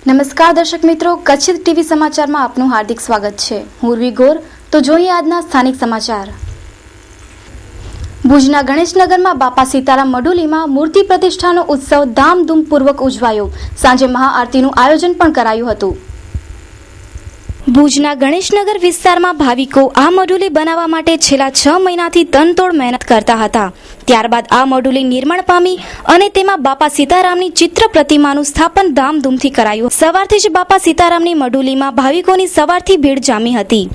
નમસ્કાર દર્શક મિત્રો, કચ્છ ટીવી સમાચારમાં આપનું હાર્દિક સ્વાગત છે. હું ઉર્વી ગોર. તો જોઈએ આજના સ્થાનિક સમાચાર. ભુજના ગણેશનગરમાં બાપા સીતારામ મડુલીમાં મૂર્તિ પ્રતિષ્ઠાનો ઉત્સવ ધામધૂમપૂર્વક ઉજવાયો. સાંજે મહાઆરતીનું આયોજન પણ કરાયું હતું. ભુજના ગણેશનગર વિસ્તારમાં ભાવિકો આ મડુલી બનાવવા માટે છેલ્લા 6 મહિનાથી તનતોડ મહેનત કરતા હતા. ત્યારબાદ આ મડુલી નિર્માણ પામી અને તેમાં બાપા સીતારામની ચિત્ર પ્રતિમાનું સ્થાપન ધામધૂમથી કરાયું. સવારથી જ બાપા સીતારામની મડુલીમાં ભાવિકોની સવારથી ભીડ જામી હતી.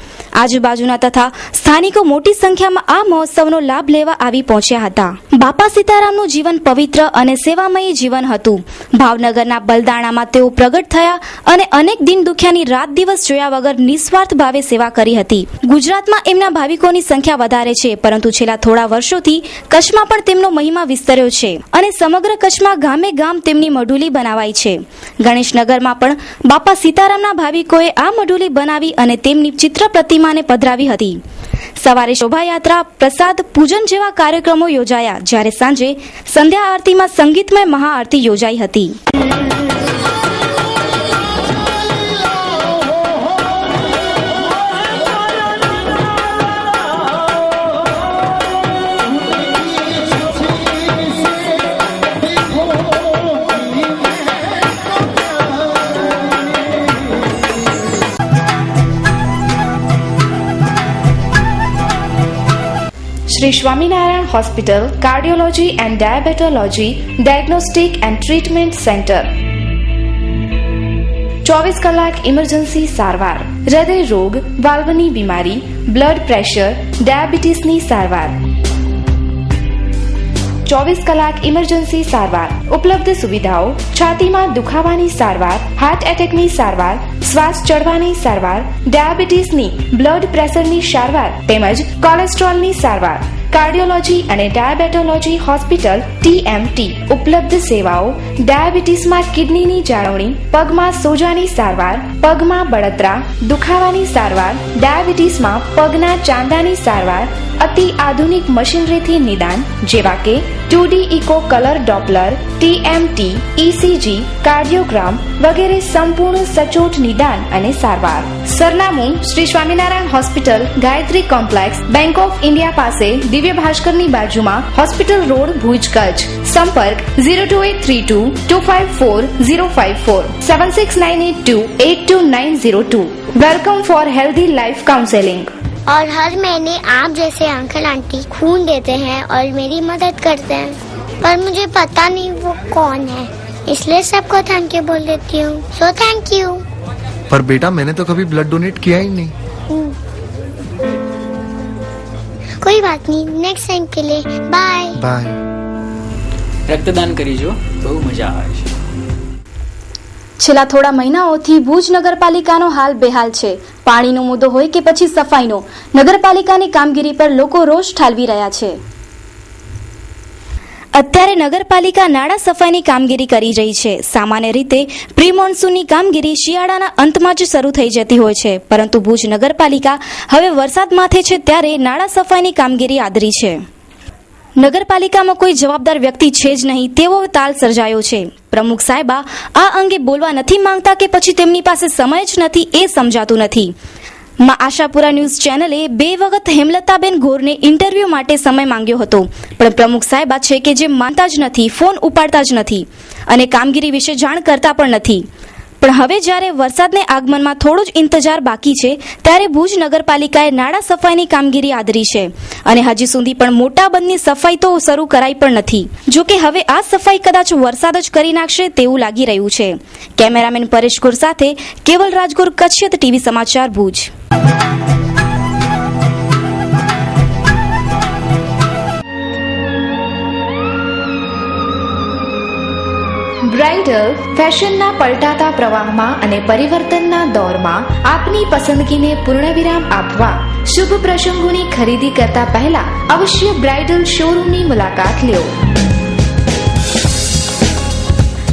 આજુબાજુના તથા સ્થાનિકો મોટી સંખ્યામાં આ મહોત્સવનો લાભ લેવા આવી પહોંચ્યા હતા. બાપા સીતારામનું જીવન પવિત્ર અને સેવામયી જીવન હતું. ભાવનગરના બલદાણામાં તેઓ પ્રગટ થયા અને અનેક દિન દુખ્યાની રાત દિવસ જોયા વગર નિસ્વાર્થ ભાવે સેવા કરી હતી. ગુજરાતમાં એમના ભાવિકોની સંખ્યા વધારે છે, પરંતુ છેલ્લા થોડા વર્ષોથી કચ્છમાં પણ તેમનો મહિમા વિસ્તર્યો છે અને સમગ્ર કચ્છમાં ગામે ગામ તેમની મડુલી બનાવાઈ છે. ગણેશનગરમાં પણ બાપા સીતારામના ભાવિકોએ આ મડુલી બનાવી અને તેમની ચિત્ર પ્રતિમાને પધરાવી હતી. સવારે શોભાયાત્રા, પ્રસાદ, પૂજન જેવા કાર્યક્રમો યોજાયા, જ્યારે સાંજે સંધ્યા આરતીમાં સંગીતમય મહાઆરતી યોજાઈ હતી. Shri Swaminarayan hospital, cardiology and diabetology, diagnostic and treatment centre. 24 કલાક ઇમરજન્સી સારવાર, હૃદય રોગ, વાલ્વની બીમારી, બ્લડ પ્રેશર, ડાયાબિટીસની સારવાર. 24 કલાક ઇમરજન્સી સારવાર. ઉપલબ્ધ સુવિધાઓ: છાતીમાં દુખાવાની સારવાર, હાર્ટ એટેકની સારવાર, શ્વાસ ચડવાની સારવાર, ડાયાબિટીસની, બ્લડ પ્રેશરની સારવાર તેમજ કોલેસ્ટ્રોલની સારવાર. કાર્ડિયોલોજી અને ડાયાબેટોલોજી હોસ્પિટલ TMT. ઉપલબ્ધ સેવાઓ: ડાયાબિટીસમાં કિડનીની જાળવણી, પગમાં સોજાની સારવાર, પગમાં બળતરા, દુખાવાની સારવાર, ડાયાબિટીસમાં પગના ચાંદાની સારવાર, અતિ આધુનિક મશીનરીથી નિદાન જેવા કે 2D echo colour Doppler, TMT, ECG, cardiogram વગેરે સંપૂર્ણ સચોટ નિદાન અને સારવાર. સરનામું: Shri Swaminarayan hospital, Gayatri complex, bank of India પાસે, દિવ્ય ભાસ્કરની બાજુમાં, હોસ્પિટલ રોડ, ભુજ, કચ્છ. સંપર્ક 02832 254054 7698 82902. Welcome for healthy life counselling. और हर महीने आप जैसे अंकल आंटी खून देते हैं और मेरी मदद करते हैं, पर मुझे पता नहीं वो कौन है, इसलिए सबको थैंक यू बोल देती हूँ. So thank you. पर बेटा मैंने तो कभी ब्लड डोनेट किया ही नहीं. कोई बात नहीं, नेक्स्ट टाइम के लिए बाय बाय. રક્તદાન કરીજો, બહુ મજા આવે છે. છેલ્લા થોડા મહિનાઓથી ભુજ નગરપાલિકાનો હાલ બેહાલ છે. પાણીનો મુદ્દો હોય કે પછી સફાઈનો, નગરપાલિકાની કામગીરી પર લોકો રોષ ઠાલવી રહ્યા છે. અત્યારે નગરપાલિકા નાળા સફાઈની કામગીરી કરી રહી છે. સામાન્ય રીતે પ્રી મોન્સૂનની કામગીરી શિયાળાના અંતમાં જ શરૂ થઈ જતી હોય છે, પરંતુ ભુજ નગરપાલિકા હવે વરસાદ માથે છે ત્યારે નાળા સફાઈની કામગીરી આદરી છે. નગરપાલિકામાં કોઈ જવાબદાર વ્યક્તિ છે જ નહીં તેવો તાલ સર્જાયો છે. પ્રમુખ સાહેબા આ અંગે બોલવા નથી માંગતા કે પછી તેમની પાસે સમય જ નથી એ સમજાતું નથી. આશાપુરા ન્યૂઝ ચેનલે 2 વખત હેમલતાબેન ગોરને ઇન્ટરવ્યૂ માટે સમય માંગ્યો હતો, પણ પ્રમુખ સાહેબા છે કે જે માનતા જ નથી, ફોન ઉપાડતા જ નથી અને કામગીરી વિશે જાણ કરતા પણ નથી. પણ હવે જ્યારે વરસાદને આગમનમાં થોડો જ ઇંતજાર બાકી છે ત્યારે ભુજ નગરપાલિકાએ નાળા સફાઈની કામગીરી આદરી છે અને હજી સુધી પણ મોટા બંધની સફાઈ તો શરૂ કરાઈ પણ નથી. જો કે હવે આ સફાઈ કદાચ વરસાદ જ કરી નાખશે તેવું લાગી રહ્યું છે. કેમેરામેન પરેશ ગુર સાથે કેવલ રાજગુર, કચ્છ ટીવી સમાચાર, ભુજ. બ્રાઇડલ ફેશનના પલટાતા પ્રવાહમાં અને પરિવર્તનના દોરમાં આપની પસંદગીને પૂર્ણવિરામ આપવા શુભ પ્રસંગોની ખરીદી કરતા પહેલા અવશ્ય બ્રાઇડલ શોરૂમની મુલાકાત લો.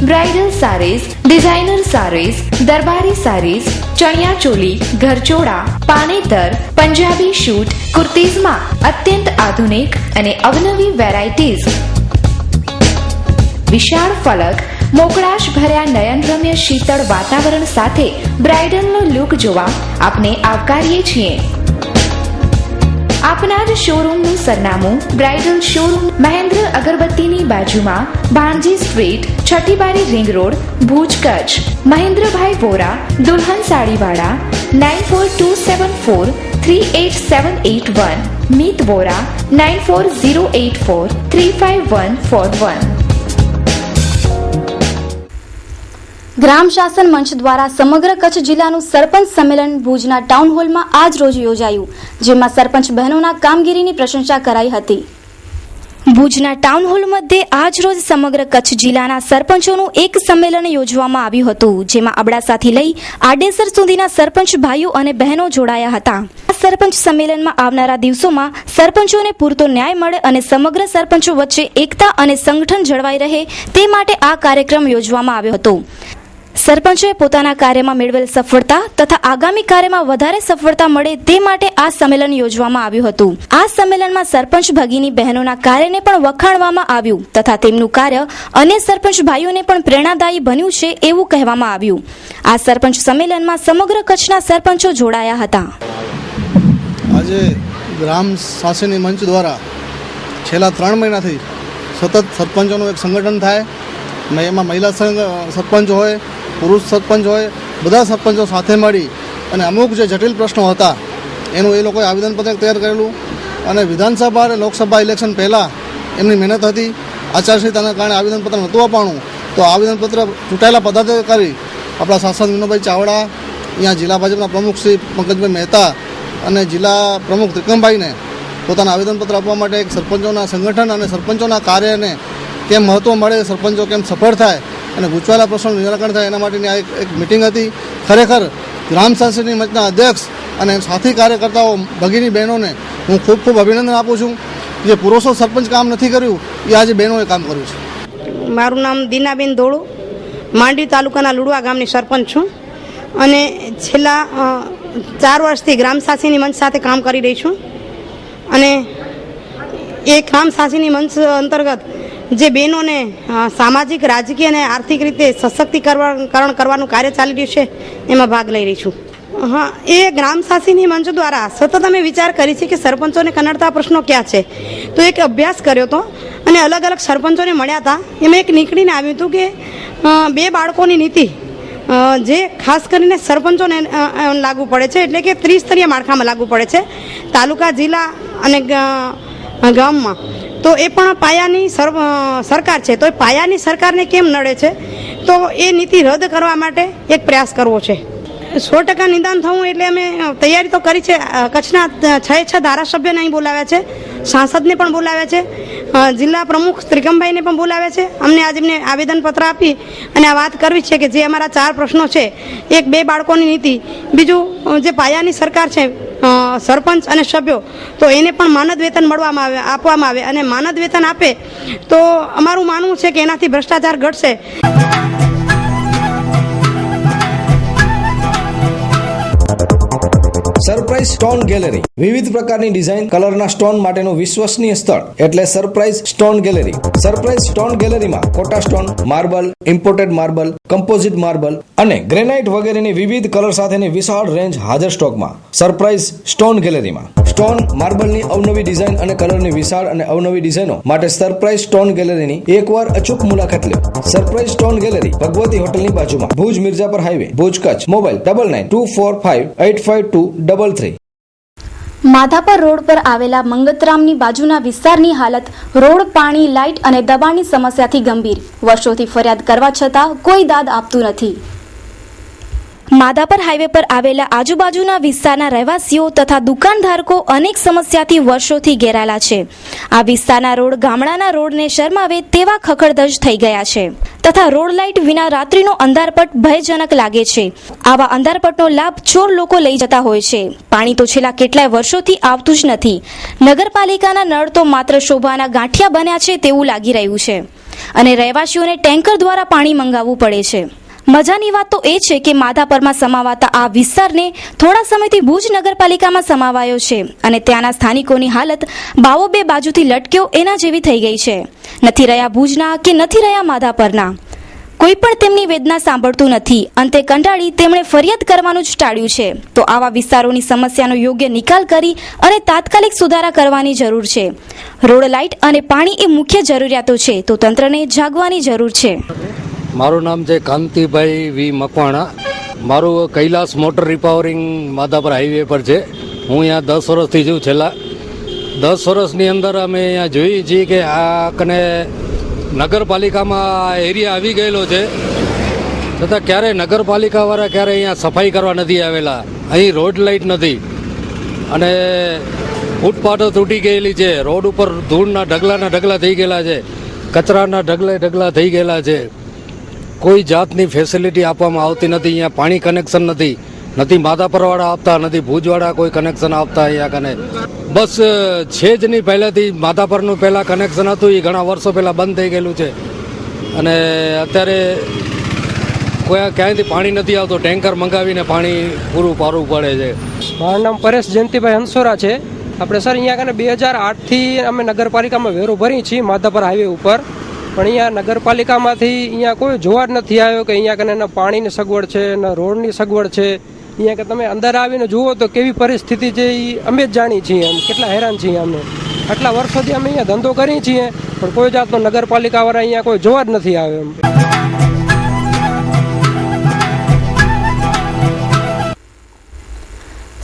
બ્રાઇડલ સારીઝ, ડિઝાઇનર સારીઝ, દરબારી સારીઝ, ચણિયા ચોલી, ઘરચોળા, પાનેતર, પંજાબી શૂટ, કુર્તીઝમાં અત્યંત આધુનિક અને અવનવી વેરાયટીઝ, વિશાળ ફલક મોકળાશ ભર્યા નયનરમ્ય શીતળ વાતાવરણ સાથે બ્રાઇડલનો લુક જોવા આપને આવકારીએ છીએ. આપના જ શોરૂમનું સરનામું બ્રાઇડલ શોરૂમ મહેન્દ્ર અગરબત્તીની બાજુમાં, ભાણજી સ્ટ્રીટ, છઠ્ઠી બારી, રિંગ રોડ, ભુજ, કચ્છ. મહેન્દ્રભાઈ વોરા, દુલ્હન સાડીવાળા, 9427438781. મીત વોરા, 9408435141. ગ્રામ શાસન મંચ દ્વારા સમગ્ર કચ્છ જિલ્લાનું સરપંચ સંમેલન ભુજના ટાઉન હોલમાં આજ રોજ યોજાયું, જેમાં સરપંચ બહેનોના કામગીરીની પ્રશંસા કરાઈ હતી. ભુજના ટાઉન હોલ મધ્યે આજ રોજ સમગ્ર કચ્છ જિલ્લાના સરપંચોનું એક સંમેલન યોજવામાં આવ્યું હતું, જેમાં અબડાસાથી લઈ આડેસર સુધીના સરપંચ ભાઈઓ અને બહેનો જોડાયા હતા. આ સરપંચ સંમેલનમાં આવનારા દિવસોમાં સરપંચોને પૂરતો ન્યાય મળે અને સમગ્ર સરપંચો વચ્ચે એકતા અને સંગઠન જળવાઈ રહે તે માટે આ કાર્યક્રમ યોજવામાં આવ્યો હતો. સરપંચોએ પોતાના કાર્યમાં મેળવેલ સફળતા તથા આગામી કાર્યમાં વધારે સફળતા મળે તે માટે આ સંમેલન યોજવામાં આવ્યું હતું. આ સંમેલનમાં સરપંચ ભગીની બહેનોના કાર્યને પણ વખાણવામાં આવ્યું તથા તેમનું કાર્ય અન્ય સરપંચ ભાઈઓને પણ પ્રેરણાદાયી બન્યું છે એવું કહેવામાં આવ્યું. આ સરપંચ સંમેલનમાં સમગ્ર કચ્છના સરપંચો જોડાયા હતા. આજે ગ્રામ શાસનની મંચ દ્વારા છેલ્લા 3 મહિનાથી સતત સરપંચોનું એક સંગઠન થાય. એમાં મહિલા સરપંચ હોય, પુરુષ સરપંચ હોય, બધા સરપંચો સાથે મળી અને અમુક જે જટિલ પ્રશ્નો હતા એનું એ લોકોએ આવેદનપત્ર તૈયાર કરેલું અને વિધાનસભા અને લોકસભા ઇલેક્શન પહેલાં એમની મહેનત હતી. આચારસંહિતાના કારણે આવેદનપત્ર નહોતું અપાણું, તો આવેદનપત્ર ચૂંટાયેલા પદાધિકારી આપણા સાંસદ વિનોભાઈ ચાવડા, અહીંયા જિલ્લા ભાજપના પ્રમુખ શ્રી પંકજભાઈ મહેતા અને જિલ્લા પ્રમુખ ત્રિકમભાઈને પોતાના આવેદનપત્ર આપવા માટે એક સરપંચોના સંગઠન અને સરપંચોના કાર્યને કેમ મહત્ત્વ મળે, સરપંચો કેમ સફળ થાય અને ગૂંચવાયેલા પ્રશ્નોનું નિરાકરણ થાય એના માટેની આ એક મિટિંગ હતી. ખરેખર ગ્રામ શાસનની મંચના અધ્યક્ષ અને સાથી કાર્યકર્તાઓ ભગીની બહેનોને હું ખૂબ ખૂબ અભિનંદન આપું છું. જે પુરુષો સરપંચ કામ નથી કર્યું એ આજે બહેનોએ કામ કર્યું છે. મારું નામ દીનાબેન ધોળુ, માંડવી તાલુકાના લુડવા ગામની સરપંચ છું અને છેલ્લા 4 વર્ષથી ગ્રામ શાસનની મંચ સાથે કામ કરી રહી છું. અને એ ગ્રામ શાસનની મંચ અંતર્ગત જે બહેનોને સામાજિક, રાજકીય અને આર્થિક રીતે સશક્તિકરણ કરવાનું કાર્ય ચાલી રહ્યું છે એમાં ભાગ લઈ રહી છું. હા, એ ગ્રામ શાસનની મંચ દ્વારા સતત અમે વિચાર કરી છે કે સરપંચોને કનડતા પ્રશ્નો ક્યાં છે, તો એક અભ્યાસ કર્યો હતો અને અલગ અલગ સરપંચોને મળ્યા હતા. એમાં એક નીકળીને આવ્યું હતું કે 2 બાળકોની નીતિ જે ખાસ કરીને સરપંચોને લાગુ પડે છે, એટલે કે ત્રિસ્તરીય માળખામાં લાગુ પડે છે, તાલુકા, જિલ્લા અને ગામમાં. તો એ પણ પાયાની સરકાર છે, તો એ પાયાની સરકારને કેમ નડે છે, તો એ નીતિ રદ કરવા માટે એક પ્રયાસ કરવો છે. 100% નિદાન થવું એટલે અમે તૈયારી તો કરી છે. કચ્છના 6 ધારાસભ્યને અહીં બોલાવ્યા છે, સાંસદને પણ બોલાવ્યા છે, જિલ્લા પ્રમુખ ત્રિકમભાઈને પણ બોલાવ્યા છે. અમને આજે એમને આવેદનપત્ર આપી અને આ વાત કરવી છે કે જે અમારા 4 પ્રશ્નો છે, એક 2 બાળકોની નીતિ, બીજું જે પાયાની સરકાર છે સરપંચ અને સભ્યો, તો એને પણ માનદ વેતન આપવામાં આવે અને માનદ વેતન આપે તો અમારું માનવું છે કે એનાથી ભ્રષ્ટાચાર ઘટશે. સરપ્રાઈઝ સ્ટોન ગેલેરી વિવિધ પ્રકારની ડિઝાઇન, કલરના સ્ટોન માટેનું વિશ્વસનીય સ્થળ એટલે surprise stone gallery. Surprise stone ગેલેરીમાં Kota stone, marble, imported marble, composite marble અને ગ્રેનાઇટ વગેરેની વિવિધ કલર સાથેની વિશાળ રેન્જ હાજર સ્ટોકમાં. સરપ્રાઈઝ સ્ટોન ગેલેરીમાં સ્ટોન, માર્બલની અવનવી ડિઝાઇન અને કલરની વિશાળ અને અવનવી ડિઝાઇનો માટે સરપ્રાઈઝ સ્ટોન ગેલેરીની એકવાર અચૂક મુલાકાત લો. સરપ્રાઈઝ સ્ટોન ગેલેરી ભગવતી હોટલની બાજુમાં, Bhuj Mirjapar highway, Bhuj, Kutch. Mobile 9924585233. Madhapar road પર આવેલા મંગતરામની બાજુના વિસ્તારની હાલત રોડ, પાણી, લાઇટ અને દબાણની સમસ્યાથી ગંભીર. વર્ષોથી ફરિયાદ કરવા છતાં કોઈ દાદ આપતું નથી. માધાપર હાઈવે પર આવેલા આજુબાજુના વિસ્તારના રહેવાસીઓ તથા દુકાનધારકો અનેક સમસ્યાથી વર્ષોથી ઘેરાયેલા છે. આ વિસ્તારના રોડ ગામડાના રોડને શરમાવે તેવા ખખડધજ થઈ ગયા છે તથા રોડ લાઇટ વિના રાત્રિનો અંધારપટ ભયજનક લાગે છે. આવા અંધારપટનો લાભ ચોર લોકો લઈ જતા હોય છે. પાણી તો છેલ્લા કેટલાય વર્ષોથી આવતું જ નથી. નગરપાલિકાના નળ તો માત્ર શોભાના ગાંઠિયા બન્યા છે તેવું લાગી રહ્યું છે અને રહેવાસીઓને ટેન્કર દ્વારા પાણી મંગાવવું પડે છે. મજાની વાત તો એ છે કે માધાપરમાં સમાવાતા આ વિસ્તારને થોડા સમયથી ભુજ નગરપાલિકામાં સમાવાયો છે અને ત્યાંના સ્થાનિકોની હાલત બાવો 2 બાજુથી લટક્યો એના જેવી થઈ ગઈ છે. નથી રહ્યા ભુજના કે નથી રહ્યા માધાપરના. કોઈ પણ તેમની વેદના સાંભળતું નથી. અંતે કંટાળી તેમણે ફરિયાદ કરવાનું જ ટાળ્યું છે. તો આવા વિસ્તારોની સમસ્યાનો યોગ્ય નિકાલ કરી અને તાત્કાલિક સુધારા કરવાની જરૂર છે. રોડ, લાઇટ અને પાણી એ મુખ્ય જરૂરિયાતો છે, તો તંત્રને જાગવાની જરૂર છે. મારું નામ છે કાંતિભાઈ વી મકવાણા. મારું કૈલાસ મોટર રિપાવરિંગ માધાપર હાઈવે પર છે. હું અહીંયા 10 વર્ષથી છું. છેલ્લા 10 વર્ષની અંદર અમે અહીંયા જોઈએ છીએ કે આ કને નગરપાલિકામાં એરિયા આવી ગયેલો છે, છતાં ક્યારે નગરપાલિકાવાળા ક્યારે અહીંયા સફાઈ કરવા નથી આવેલા. અહીં રોડ લાઇટ નથી અને ફૂટપાથો તૂટી ગયેલી છે. રોડ ઉપર ધૂળના ઢગલા થઈ ગયેલા છે, કચરાના ઢગલા થઈ ગયેલા છે. કોઈ જાતની ફેસિલિટી આપવામાં આવતી નથી. અહીંયા પાણી કનેક્શન નથી માધાપરવાળા આપતા, નથી ભુજવાળા કોઈ કનેક્શન આપતા અહીંયા કને. બસ છે જ નહીં. પહેલાંથી માધાપરનું પહેલાં કનેક્શન હતું, એ ઘણા વર્ષો પહેલાં બંધ થઈ ગયેલું છે અને અત્યારે ક્યાંયથી પાણી નથી આવતું. ટેન્કર મંગાવીને પાણી પૂરું પાડવું પડે છે. મારું નામ પરેશ જયંતિભાઈ હંસોરા છે. આપણે સર અહીંયા કને 2008થી અમે નગરપાલિકામાં વેરો ભરી છીએ માધાપર હાઈવે ઉપર, પણ અહીંયા નગરપાલિકામાંથી અહીંયા કોઈ જોવા જ નથી આવ્યો કે અહીંયા કને પાણીની સગવડ છે, ને રોડની સગવડ છે. અહીંયા કે તમે અંદર આવીને જુઓ તો કેવી પરિસ્થિતિ છે એ અમે જ જાણીએ છીએ. એમ કેટલા હેરાન છીએ અમે. આટલા વર્ષોથી અમે અહીંયા ધંધો કરીએ છીએ, પણ કોઈ જાતનો નગરપાલિકાવાળા અહીંયા કોઈ જોવા જ નથી આવ્યો. એમ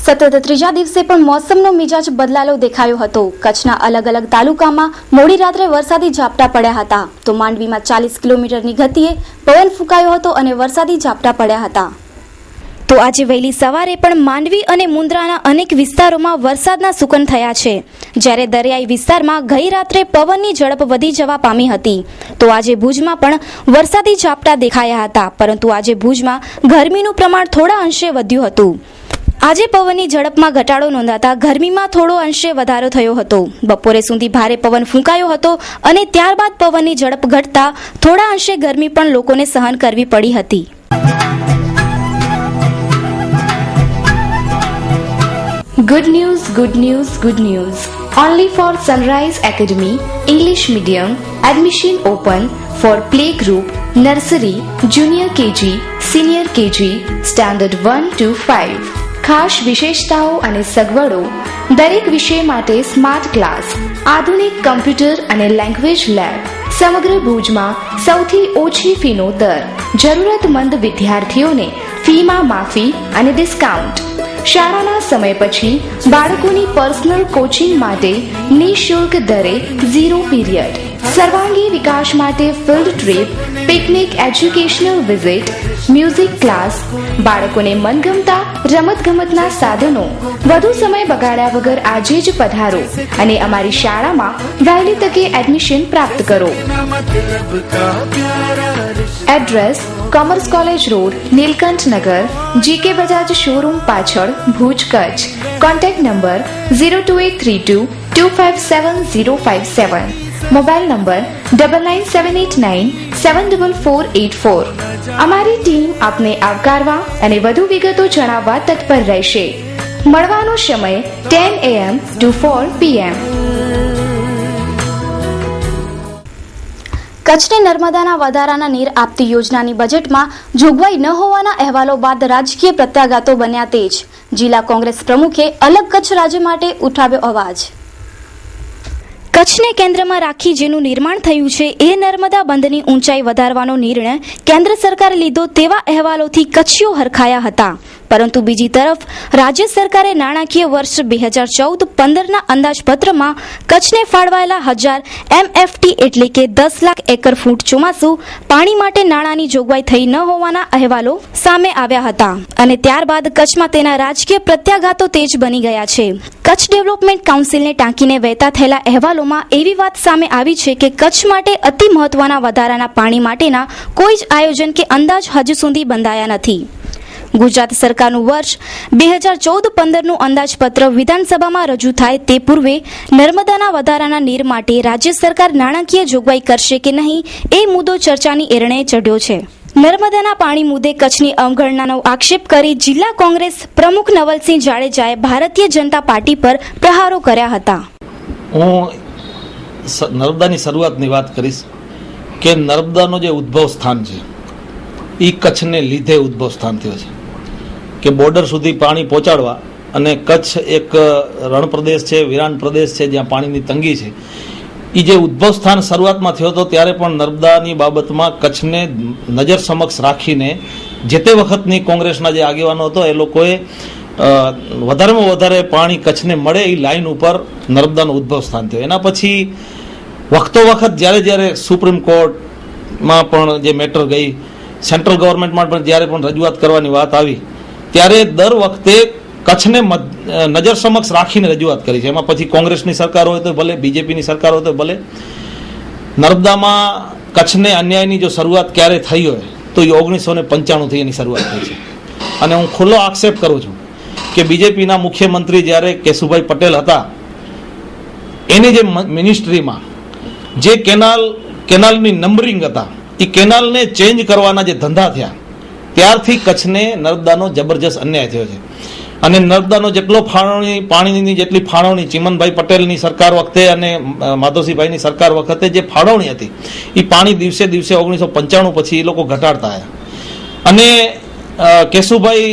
સતત ત્રીજા દિવસે પણ મોસમનો મિજાજ બદલાલો દેખાયો હતો. કચ્છના અલગ અલગ તાલુકામાં મોડી રાત્રે વરસાદી ઝાપટા પડ્યા હતા. તો માંડવીમાં 40 કિલોમીટરની ગતિએ પવન ફૂંકાયો હતો અને વરસાદી ઝાપટા પડ્યા હતા. તો આજે વહેલી સવારે પણ માંડવી અને મુન્દ્રાના અનેક વિસ્તારોમાં વરસાદના સુકન થયા છે. જ્યારે દરિયાઈ વિસ્તારમાં ગઈ રાત્રે પવનની ઝડપ વધી જવા પામી હતી. તો આજે ભુજમાં પણ વરસાદી ઝાપટા દેખાયા હતા, પરંતુ આજે ભુજમાં ગરમીનું પ્રમાણ થોડા અંશે વધ્યું હતું. આજે પવનની ઝડપમાં ઘટાડો નોંધાતા ગરમીમાં થોડો અંશે વધારો થયો હતો. બપોરે સુધી ભારે પવન ફૂંકાયો હતો અને ત્યારબાદ પવનની ઝડપ ઘટતા થોડા અંશે ગરમી પણ લોકોને સહન કરવી પડી હતી. Good news. Only for Sunrise Academy, English Medium, admission open for playgroup, nursery, junior KG, senior KG, standard 1 to 5. ખાસ વિશેષતાઓ અને સગવડો. દરેક વિષય માટે સ્માર્ટ ક્લાસ, આધુનિક કમ્પ્યુટર અને લેંગ્વેજ લેબ. સમગ્ર ભુજમાં સૌથી ઓછી ફીનો દર. જરૂરતમંદ વિદ્યાર્થીઓને ફીમાં માફી અને ડિસ્કાઉન્ટ. શાળાના સમય પછી બાળકોની પર્સનલ કોચિંગ માટે નિઃશુલ્ક દરે 0 પીરિયડ. સર્વાંગી વિકાસ માટે field trip, picnic, educational visit, music class. બાળકોને મનગમતા રમતગમતના સાધનો. વધુ સમય બગાડ્યા વગર આજે જ પધારો અને અમારી શાળામાં વહેલી તકે એડમિશન પ્રાપ્ત કરો. Address: commerce college road, Nilkanth Nagar, GK Bajaj showroom પાછળ, Bhuj, Kutch. Contact number 02832 257057. Mobile number 9978974484. અમારી ટીમ આપને આવકારવા અને વધુ વિગતો જણાવવા તત્પર રહેશે. મળવાનો સમય 10 AM to 4 PM. કચ્છને નર્મદાના વધારાના નીર આપતી યોજનાની બજેટમાં જોગવાઈ ન હોવાના અહેવાલો બાદ રાજકીય પ્રત્યાઘાતો બન્યા તેજ. જિલ્લા કોંગ્રેસ પ્રમુખે અલગ કચ્છ રાજ્ય માટે ઉઠાવ્યો અવાજ. કચ્છને કેન્દ્રમાં રાખી જેનું નિર્માણ થયું છે એ નર્મદા બંધની ઊંચાઈ વધારવાનો નિર્ણય કેન્દ્ર સરકારે લીધો તેવા અહેવાલોથી કચ્છીઓ હરખાયા હતા. પરંતુ બીજી તરફ રાજ્ય સરકારે નાણાકીય વર્ષ 2014-15ના અંદાજપત્રમાં કચ્છને ફાળવાયેલા 1000 MFT એટલે કે 10 લાખ એકર ફૂટ ચોમાસુ પાણી માટે નાણાંની જોગવાઈ થઈ ન હોવાના અહેવાલો સામે આવ્યા હતા અને ત્યારબાદ કચ્છમાં તેના રાજકીય પ્રત્યાઘાતો તેજ બની ગયા છે. કચ્છ ડેવલપમેન્ટ કાઉન્સિલને ટાંકીને વહેતા થયેલા અહેવાલોમાં એવી વાત સામે આવી છે કે કચ્છ માટે અતિ મહત્વના વધારાના પાણી માટેના કોઈ જ આયોજન કે અંદાજ હજુ સુધી બંધાયા નથી. ગુજરાત સરકારનું વર્ષ 2014-15નું અંદાજપત્ર વિધાનસભામાં રજૂ થાય તે પૂર્વે નર્મદાના વધારાના નીર માટે રાજ્ય સરકાર નાણાકીય જોગવાઈ કરશે કે નહીં એ મુદ્દો ચર્ચાની એરણે ચઢ્યો છે. નર્મદાના પાણી મુદ્દે કચ્છની અવગણનાનો આક્ષેપ કરી જિલ્લા કોંગ્રેસ પ્રમુખ નવલસિંહ જાડેજાએ ભારતીય જનતા પાર્ટી પર પ્રહારો કર્યા હતા. હું નર્મદાની શરૂઆતની વાત કરીશ કે નર્મદાનું જે ઉદ્ભવ સ્થાન છે એ કચ્છને લીધે ઉદ્ભવ સ્થાન થયો છે કે બોર્ડર સુધી પાણી પહોંચાડવા, અને કચ્છ એક રણ પ્રદેશ છે, વિરાન પ્રદેશ છે, જ્યાં પાણીની તંગી છે. એ જે ઉદ્ભવ સ્થાન શરૂઆતમાં થયો હતો ત્યારે પણ નર્મદાની બાબતમાં કચ્છને નજર સમક્ષ રાખીને જે તે વખતની કોંગ્રેસના જે આગેવાનો હતો એ લોકોએ વધારેમાં વધારે પાણી કચ્છને મળે એ લાઈન ઉપર નર્મદાનું ઉદ્ભવ સ્થાન થયું. એના પછી વખતો વખત જ્યારે જ્યારે સુપ્રીમ કોર્ટમાં પણ જે મેટર ગઈ, સેન્ટ્રલ ગવર્મેન્ટમાં પણ જ્યારે પણ રજૂઆત કરવાની વાત આવી, ત્યારે દર વખતે કચ્છને નજર સમક્ષ રાખીને રજૂઆત કરી છે. એમાં પછી કોંગ્રેસની સરકાર હોય તો ભલે, બીજેપીની સરકાર હોય તો ભલે, નર્મદામાં કચ્છને અન્યાયની જો શરૂઆત ક્યારે થઈ હોય તો એ 1995થી એની શરૂઆત થઈ છે. અને હું ખુલ્લો આક્ષેપ કરું છું કે બીજેપીના મુખ્યમંત્રી જ્યારે કેશુભાઈ પટેલ હતા, એની જે મિનિસ્ટ્રીમાં જે કેનાલની નંબરિંગ હતા, એ કેનાલને ચેન્જ કરવાના જે ધંધા થયા, ત્યારથી કચ્છને નર્મદાનો જબરજસ્ત અન્યાય થયો છે. અને નર્મદાનો જેટલો પાણીની જેટલી ફાળવણી ચીમનભાઈ પટેલની સરકાર વખતે અને માધવસિંહભાઈની સરકાર વખતે જે ફાળવણી હતી, એ પાણી દિવસે દિવસે 1995 પછી એ લોકો ઘટાડતા આવ્યા. અને કેશુભાઈ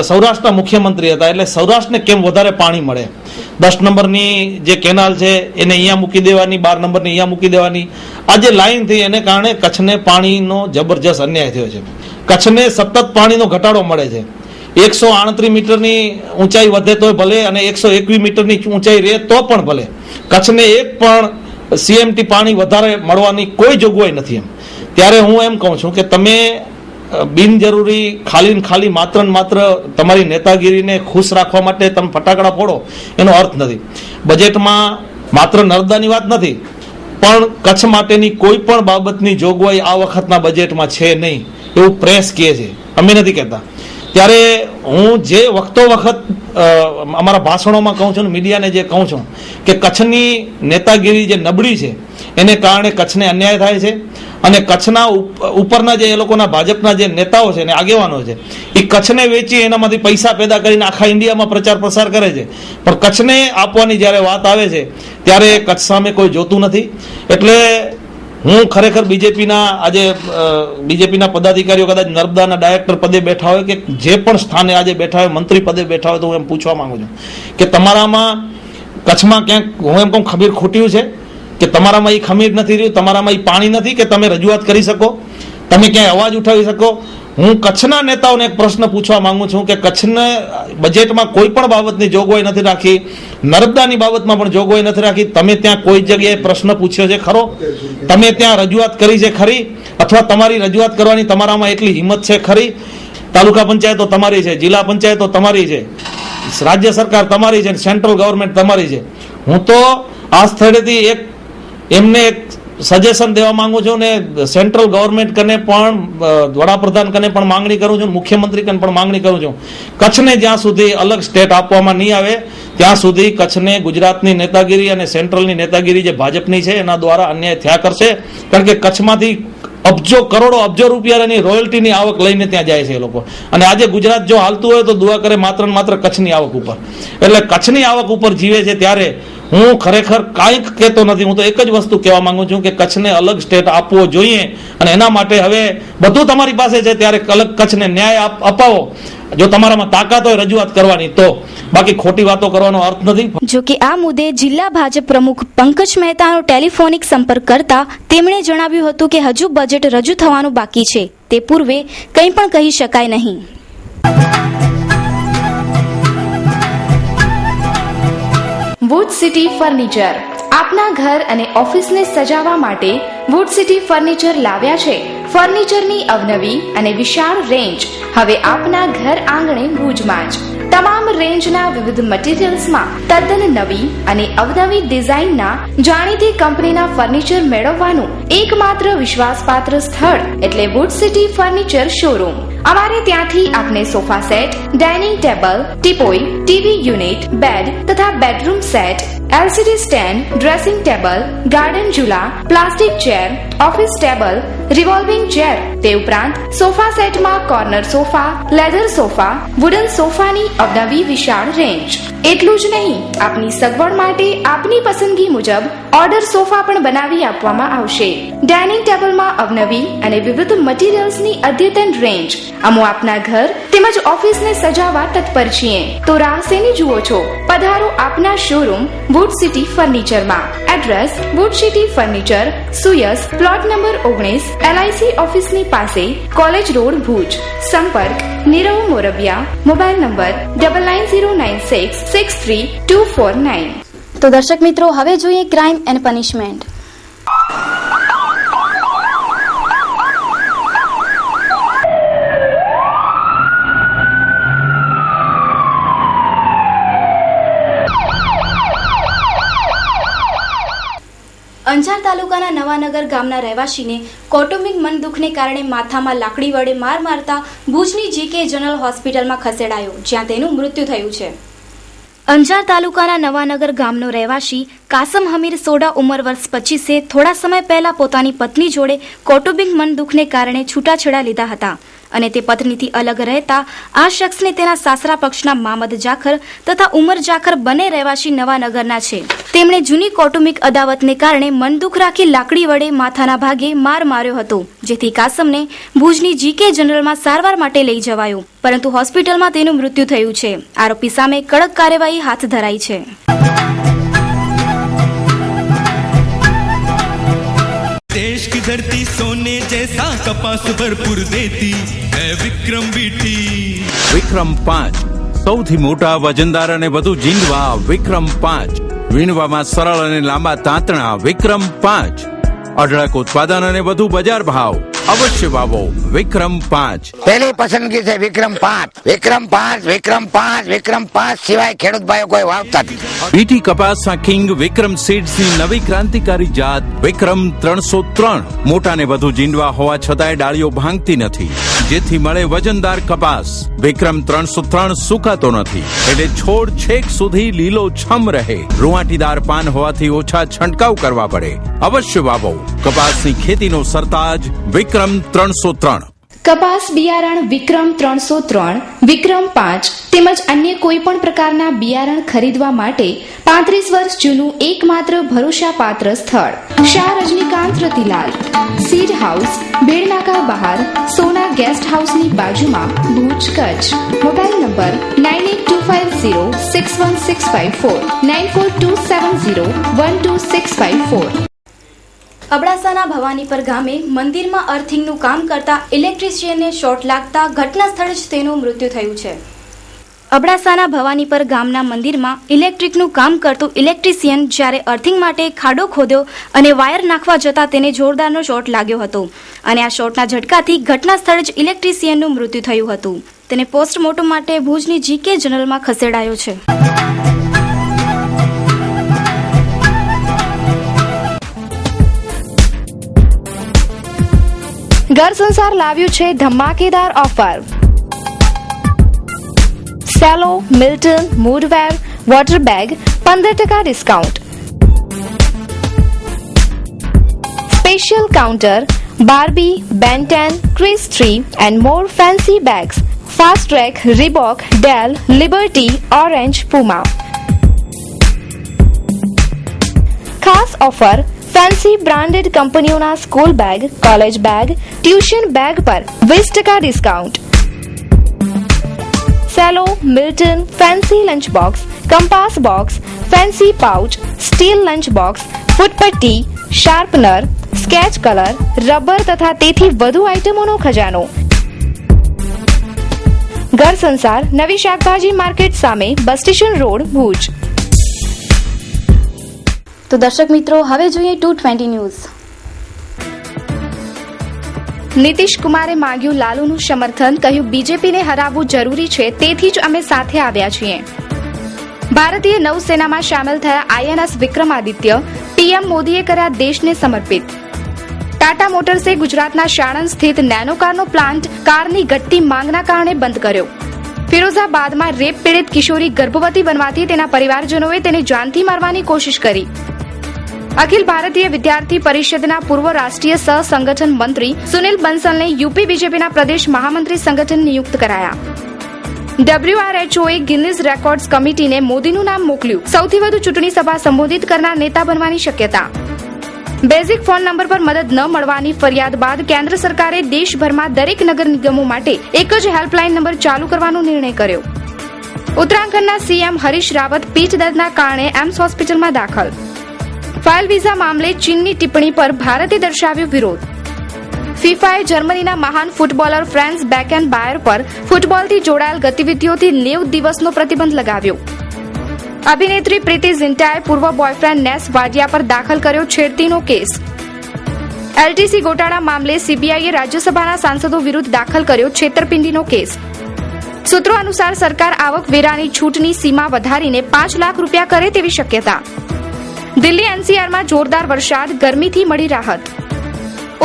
સૌરાષ્ટ્રના મુખ્યમંત્રી હતા, એટલે સૌરાષ્ટ્રને કેમ વધારે પાણી મળે, 10 નંબરની જે કેનાલ છે એને અહીંયા મૂકી દેવાની, 12 નંબરની અહીંયા મૂકી દેવાની, આ જે લાઈન થઈ એને કારણે કચ્છને પાણીનો જબરજસ્ત અન્યાય થયો છે. કચ્છને સતત પાણીનો ઘટાડો મળે છે. 138 મીટરની ઊંચાઈ વધે તો ભલે, અને 121 મીટરની ઊંચાઈ રહે તો પણ ભલે, કચ્છને એક પણ CMT પાણી વધારે મળવાની કોઈ જોગવાઈ નથી. એમ ત્યારે હું એમ કહું છું કે તમે બિનજરૂરી ખાલી માત્ર ને માત્ર તમારી નેતાગીરીને ખુશ રાખવા માટે તમે ફટાકડા ફોડો, એનો અર્થ નથી. બજેટમાં માત્ર નર્મદાની વાત નથી, પણ કચ્છ માટેની કોઈ પણ બાબતની જોગવાઈ આ વખતના બજેટમાં છે નહીં, એવું પ્રેસ કહે છે, અમે નથી કહેતા. ત્યારે હું જે વખતો વખત અમારા ભાષણોમાં કહું છું, મીડિયાને જે કહું છું કે કચ્છની નેતાગીરી જે નબળી છે એને કારણે કચ્છને અન્યાય થાય છે. અને કચ્છના ઉપરના જે એ લોકોના ભાજપના જે નેતાઓ છે ને આગેવાનો છે, એ કચ્છને વેચી એનામાંથી પૈસા પેદા કરીને આખા ઇન્ડિયામાં પ્રચાર પ્રસાર કરે છે, પણ કચ્છને આપવાની જ્યારે વાત આવે છે ત્યારે કચ્છ સામે કોઈ જોતું નથી. એટલે હું ખરેખર બીજેપીના પદાધિકારીઓ કદાચ નર્મદાના ડાયરેક્ટર પદે બેઠા હોય કે જે પણ સ્થાને આજે બેઠા હોય, મંત્રી પદે બેઠા હોય, તો હું એમ પૂછવા માંગુ છું કે તમારામાં કચ્છમાં ક્યાંક હું એમ કહું ખમીર ખૂટ્યું છે, કે તમારામાં એ ખમીર નથી રહ્યું, તમારામાં એ પાણી નથી કે તમે રજૂઆત કરી શકો, તમે ક્યાંય અવાજ ઉઠાવી શકો. હું કચ્છના નેતાઓને એક પ્રશ્ન પૂછવા માંગુ છું કે કચ્છને બજેટમાં કોઈ પણ બાબતની જોગવાઈ નથી રાખી, નર્મદાની બાબતમાં પણ જોગવાઈ નથી રાખી. તમે ત્યાં કોઈ જગ્યાએ પ્રશ્ન પૂછ્યો છે ખરો? તમે ત્યાં રજૂઆત કરી છે ખરી? અથવા તમારી રજૂઆત કરવાની તમારામાં એટલી હિંમત છે ખરી? તાલુકા પંચાયતો તમારી છે, જિલ્લા પંચાયતો તમારી છે, રાજ્ય સરકાર તમારી છે, સેન્ટ્રલ ગવર્મેન્ટ તમારી છે. હું તો આ સ્થળેથી એમને એક સજેશન દેવા માંગુ છું ને સેન્ટ્રલ ગવર્મેન્ટ કને પણ, વડાપ્રધાન કને પણ માંગણી કરું છું, મુખ્યમંત્રી કને પણ માંગણી કરું છું, કચ્છને જ્યાં સુધી અલગ સ્ટેટ આપવામાં નહીં આવે ત્યાં સુધી કચ્છને ગુજરાતની નેતાગીરી અને સેન્ટ્રલની નેતાગીરી જે ભાજપની છે એના દ્વારા અન્યાય થયા કરશે. કારણ કે કચ્છમાંથી કરોડો અબજો રૂપિયાની રોયલ્ટીની આવક લઈને ત્યાં જાય છે એ લોકો. અને આજે ગુજરાત જો હાલતું હોય તો દુઆ કરે માત્ર ને માત્ર કચ્છની આવક ઉપર. એટલે કચ્છની આવક ઉપર જીવે છે ત્યારે હું ખરેખર કાંઈક કહેતો નથી. હું તો એક જ વસ્તુ કહેવા માંગુ છું કે કચ્છને અલગ સ્ટેટ આપવો જોઈએ, અને એના માટે હવે બધું તમારી પાસે છે ત્યારે અલગ કચ્છને ન્યાય અપાવો. જો તમારામાં તાકાત હોય રજૂઆત કરવાની તો, બાકી ખોટી વાતો કરવાનો અર્થ નથી. જો કે આ મુદ્દે જિલ્લા ભાજપ પ્રમુખ પંકજ મહેતાનો ટેલિફોનિક સંપર્ક કરતા તેમણે જણાવ્યું હતું કે હજુ બજેટ રજૂ થવાનું બાકી છે, તે પૂર્વે કંઈ પણ કહી શકાય નહીં. વુડ સિટી ફર્નિચર આપના ઘર અને ઓફિસને સજાવવા માટે વુડ સિટી ફર્નિચર લાવ્યા છે ફર્નિચરની અવનવી અને વિશાળ રેન્જ. હવે આપના ઘર આંગણે ભુજમાં જ તમામ રેન્જના વિવિધ મટીરીયલ્સમાં તદ્દન નવી અને અવનવી ડિઝાઇનના જાણીતી કંપનીના ફર્નિચર મેળવવાનું એકમાત્ર વિશ્વાસપાત્ર સ્થળ એટલે વુડ સિટી ફર્નિચર શોરૂમ. અમારે ત્યાંથી આપને sofa set, dining table, teapoy, TV unit, bed તથા bedroom set, LCD stand, dressing table, garden ઝૂલા, plastic chair, office table, revolving chair, તે ઉપરાંત સોફા સેટમાં corner sofa, leather sofa, wooden સોફાની અવનવી વિશાળ રેન્જ. એટલું જ નહીં, આપની સગવડ માટે આપની પસંદગી મુજબ ઓર્ડર સોફા પણ બનાવી આપવામાં આવશે. ડાઇનિંગ ટેબલમાં અવનવી અને વિવિધ મટીરીયલ્સની અદ્યતન રેન્જ. અમો આપના ઘર તેમજ ઓફિસને સજાવવા તત્પર છીએ. તો રાહ શેની જુઓ છો? પધારો આપના શોરૂમ વુડ સિટી ફર્નિચરમાં. એડ્રેસ વુડ સિટી ફર્નિચર, સુયસ, પ્લોટ નંબર 19, LIC ઓફિસની પાસે, કોલેજ રોડ, ભુજ. સંપર્ક નીરવ મોરબિયા. Mobile number 9909663249. તો દર્શક મિત્રો, હવે જોઈએ ક્રાઇમ એન્ડ પનિશમેન્ટ. અંજાર તાલુકાના નવાનગર ગામના રહેવાસીને કૌટુંબિક મનદુખને કારણે માથામાં લાકડી વડે માર મારતા ભુજની GK જનરલ હોસ્પિટલમાં ખસેડાયો, જ્યાં તેનું મૃત્યુ થયું છે. અંજાર તાલુકાના નવાનગર ગામનો રહેવાસી કાસમ હમીર સોડા, ઉંમર વર્ષ 25, થોડા સમય પહેલા પોતાની પત્ની જોડે કૌટુંબિક મનદુખને કારણે છૂટાછેડા લીધા હતા અને તે પત્નીથી અલગ રહેતા આ શખ્સને તેના સાસરા પક્ષના મામદ જાખર તથા ઉમર જાખર બંને રહેવાસી નવાનગરના છે. તેમણે જૂની કૌટુંબિક અદાવતને કારણે મનદુખ રાખી લાકડી વડે માથાના ભાગે માર માર્યો હતો, જેથી કાસમને ભુજની GK જનરલમાં સારવાર માટે લઈ જવાયો, પરંતુ હોસ્પિટલમાં તેનું મૃત્યુ થયું છે. આરોપી સામે કડક કાર્યવાહી હાથ ધરાઈ છે. देश की धरती सोने जैसा कपास भरपूर देती है विक्रम बीटी. વિક્રમ 5 સૌથી મોટા વજનદાર અને વધુ ઝીંડવા વિક્રમ 5, વીણવામાં સરળ અને લાંબા તાંતણા વિક્રમ 5, અઢળક ઉત્પાદન અને વધુ બજાર ભાવ. અવશ્ય વાવો વિક્રમ 5. પહેલી પસંદગી છે વિક્રમ 5. વિક્રમ 5, વિક્રમ 5, વિક્રમ 5 સિવાય ખેડૂત ભાઈઓ કોઈ વાવતા નથી. બીટી કપાસના કિંગ વિક્રમ સીડ્સની નવી ક્રાંતિકારી જાત વિક્રમ 303, મોટા ને વધુ ઝીંડવા હોવા છતાંય ડાળીઓ ભાંગતી નથી, જેથી મળે વજનદાર કપાસ. વિક્રમ 303 સુકાતો નથી, એટલે છોડ છેક સુધી લીલો છમ રહે. રૂંવાટીદાર પાન હોવાથી ઓછા છંટકાવ કરવા પડે. અવશ્ય વાવો કપાસની ખેતીનો સરતાજ વિક્રમ 303. કપાસ બિયારણ વિક્રમ 303, વિક્રમ 5 તેમજ અન્ય કોઈ પણ પ્રકારના બિયારણ ખરીદવા માટે 35 વર્ષ જૂનું એકમાત્ર ભરોસાપાત્ર સ્થળ શાહ રજનીકાંત રતિલાલ સીડ હાઉસ, બેડનાકા બહાર, સોના ગેસ્ટ હાઉસની બાજુમાં, ભુજ, કચ્છ. Mobile number 9825061654, 9427012654. અબડાસાના ભવાનીપર ગામે મંદિરમાં અર્થિંગનું કામ કરતા ઇલેક્ટ્રિશિયનને શોર્ટ લાગતા ઘટના સ્થળે જ તેનું મૃત્યુ થયું છે. અબડાસાના ભવાનીપર ગામના મંદિરમાં ઇલેક્ટ્રિકનું કામ કરતું ઇલેક્ટ્રિશિયન જ્યારે અર્થિંગ માટે ખાડો ખોદ્યો અને વાયર નાખવા જતા તેને જોરદારનો શોર્ટ લાગ્યો હતો અને આ શોર્ટના ઝટકાથી ઘટના સ્થળે જ ઇલેક્ટ્રિશિયનનું મૃત્યુ થયું હતું. તેને પોસ્ટમોર્ટમ માટે ભુજની GK જનરલમાં ખસેડાયો છે. ઘર સંસાર લાવ્યું છે ધમાકેદાર ઓફર. સેલો, મિલ્ટન, મૂડવેર, water bag 15% discount. Special counter, Barbie, Ben Ten, Krrish 3 and more fancy bags. Fast Track, Reebok, Dell, Liberty, Orange, Puma. ખાસ ઓફર ફેન્સી બ્રાન્ડેડ કંપનીઓના school bag, college bag, tuition bag પર 20% discount. Cello, Milton, fancy lunch box, compass box, fancy pouch, steel lunch box, ફૂટપટ્ટી, sharpener, sketch colour, rubber તથા તેથી વધુ આઇટમોનો ખજાનો. ઘર સંસાર, નવી શાકભાજી માર્કેટ સામે, બસ સ્ટેશન રોડ, ભુજ. તો દર્શક મિત્રો, હવે જોઈએ 220 ન્યૂઝ. નીતિશ કુમારે માંગ્યું લાલુનું સમર્થન, કહ્યું બીજેપીને હરાવવું જરૂરી છે, તેથી જ અમે સાથે આવ્યા છીએ. ભારતીય નૌસેનામાં સામેલ થયા INS વિક્રમાદિત્ય, PM મોદીએ કર્યા દેશને સમર્પિત. ટાટા મોટર્સે ગુજરાતના સાણંદ સ્થિત નેનો કારનો પ્લાન્ટ કારની ઘટતી માંગના કારણે બંધ કર્યો. ફિરોઝાબાદમાં રેપ પીડિત કિશોરી ગર્ભવતી બનવાથી તેના પરિવારજનોએ તેને જાનથી મારવાની કોશિશ કરી. અખિલ ભારતીય વિદ્યાર્થી પરિષદના પૂર્વ રાષ્ટ્રીય સહ સંગઠન મંત્રી સુનિલ બંસલને યુપી બીજેપીના પ્રદેશ મહામંત્રી સંગઠન નિયુક્ત કરાયા. WRHOએ ગિનિઝ રેકોર્ડ્સ કમિટીને મોદીનું નામ મોકલ્યું. સૌથી વધુ ચૂંટણી સભા સંબોધિત કરનાર નેતા બનવાની શક્યતા. બેઝિક ફોન નંબર પર મદદ ન મળવાની ફરિયાદ બાદ કેન્દ્ર સરકારે દેશભરમાં દરેક નગર નિગમો માટે એક જ હેલ્પલાઇન નંબર ચાલુ કરવાનો નિર્ણય કર્યો. ઉત્તરાખંડના સીએમ હરીશ રાવત પીઠ દર્દના કારણે એમ્સ હોસ્પિટલમાં દાખલ. ફાઇલ વિઝા મામલે ચીનની ટિપ્પણી પર ભારતે દર્શાવ્યો વિરોધ. ફિફાએ જર્મનીના મહાન ફૂટબોલર ફ્રાન્સ બેકેનબાયર પર ફૂટબોલથી જોડાયેલ ગતિવિધિઓથી 90 દિવસનો પ્રતિબંધ લગાવ્યો. અભિનેત્રી પ્રીતિ ઝિન્ટાએ પૂર્વ બોયફ્રેન્ડ નેસ વાડિયા પર દાખલ કર્યો છેડતીનો કેસ. એલટીસી ગોટાળા મામલે સીબીઆઈએ રાજ્યસભાના સાંસદો વિરુદ્ધ દાખલ કર્યો છેતરપિંડીનો કેસ. સૂત્રો અનુસાર સરકાર આવકવેરાની છૂટની સીમા વધારીને 5 લાખ રૂપિયા કરે તેવી શક્યતા. દિલ્હી એનસીઆરમાં જોરદાર વરસાદ, ગરમીથી મળી રાહત.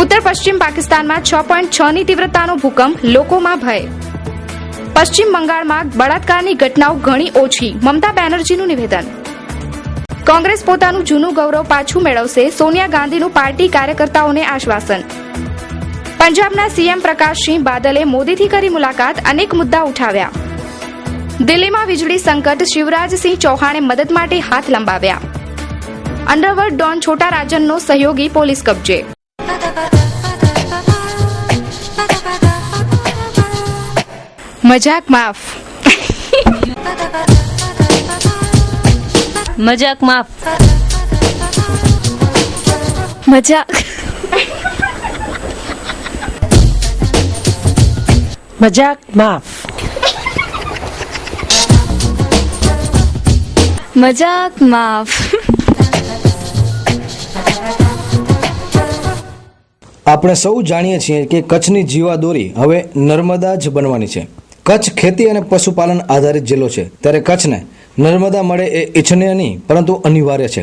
ઉત્તર પશ્ચિમ પાકિસ્તાનમાં 6.6 ની તીવ્રતાનો ભૂકંપ, લોકોમાં ભય. પશ્ચિમ બંગાળમાં બળાત્કારની ઘટનાઓ ઘણી ઓછી, મમતા બેનર્જીનું નિવેદન. કોંગ્રેસ પોતાનું જૂનું ગૌરવ પાછું મેળવશે, સોનિયા ગાંધીનું પાર્ટી કાર્યકર્તાઓને આશ્વાસન. પંજાબના સીએમ પ્રકાશસિંહ બાદલે મોદીથી કરી મુલાકાત, અનેક મુદ્દા ઉઠાવ્યા. દિલ્હીમાં વીજળી સંકટ, શિવરાજસિંહ ચૌહાણે મદદ માટે હાથ લંબાવ્યા. અંડરવર્લ્ડ ડોન છોટા રાજનનો સહયોગી પોલીસ કબજે. મજાક માફ. મજાક માફ. મજાક. મજાક માફ. મજાક માફ. આપણે સૌ જાણીએ છીએ કે કચ્છની જીવાદોરી હવે નર્મદા જ બનવાની છે. કચ્છ ખેતી અને પશુપાલન આધારિત જિલ્લો છે, ત્યારે કચ્છને નર્મદા મળે એ ઇચ્છનીય નહીં પરંતુ અનિવાર્ય છે.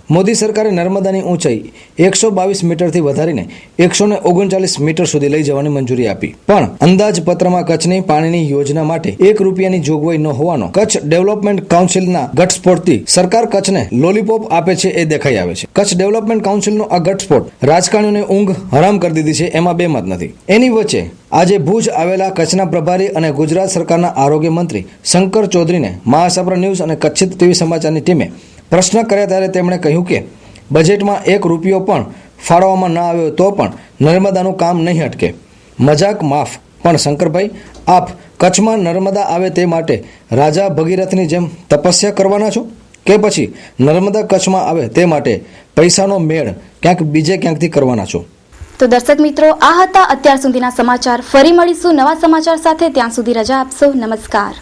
મોદી સરકારે નર્મદાની ઊંચાઈ 122 મીટરથી વધારીને 139 મીટર સુધી લઈ જવાની મંજૂરી આપી, પણ અંદાજપત્રમાં કચ્છની પાણીની યોજના માટે ₹1 જોગવાઈ ન હોવાનો કચ્છ ડેવલપમેન્ટ કાઉન્સિલના ઘટસ્ફોટથી સરકાર કચ્છને લોલીપોપ આપે છે એ દેખાઈ આવે છે. કચ્છ ડેવલપમેન્ટ કાઉન્સિલનો આ ઘટસ્ફોટ રાજકારણીઓની ઊંઘ હરામ કરી દીધી છે, એમાં બે મત નથી. એની વચ્ચે આજે ભુજ આવેલા કચ્છના પ્રભારી અને ગુજરાત સરકારના આરોગ્ય મંત્રી શંકર ચૌધરીને મહાસાપરા ન્યૂઝ અને કચ્છિત ટીવી સમાચારની ટીમે પ્રશ્ન કર્યા ત્યારે તેમણે કહ્યું કે બજેટમાં ₹1 પણ ફાળવવામાં ન આવ્યો તો પણ નર્મદાનું કામ નહીં અટકે. મજાક માફ. પણ શંકરભાઈ, આપ કચ્છમાં નર્મદા આવે તે માટે રાજા ભગીરથની જેમ તપસ્યા કરવાના છો કે પછી નર્મદા કચ્છમાં આવે તે માટે પૈસાનો મેળ ક્યાંક બીજે ક્યાંકથી કરવાના છો? તો દર્શક મિત્રો, આ હતા અત્યાર સુધીના સમાચાર. ફરી મળીશું નવા સમાચાર સાથે. ત્યાં સુધી રજા આપશો. નમસ્કાર.